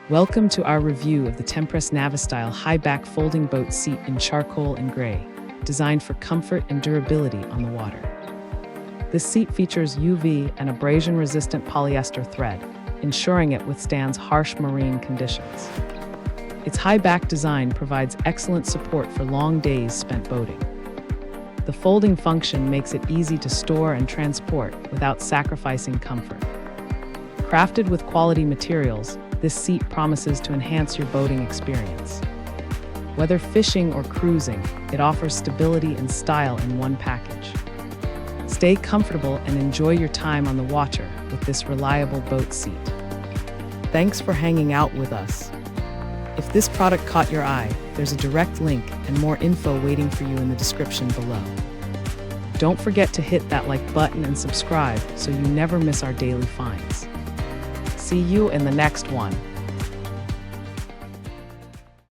Welcome to our review of the Tempress Navistyle high-back folding boat seat in charcoal and gray, designed for comfort and durability on the water. This seat features UV and abrasion-resistant polyester thread, ensuring it withstands harsh marine conditions. Its high-back design provides excellent support for long days spent boating. The folding function makes it easy to store and transport without sacrificing comfort. Crafted with quality materials, this seat promises to enhance your boating experience. Whether fishing or cruising, it offers stability and style in one package. Stay comfortable and enjoy your time on the water with this reliable boat seat. Thanks for hanging out with us. If this product caught your eye, there's a direct link and more info waiting for you in the description below. Don't forget to hit that like button and subscribe so you never miss our daily finds. See you in the next one.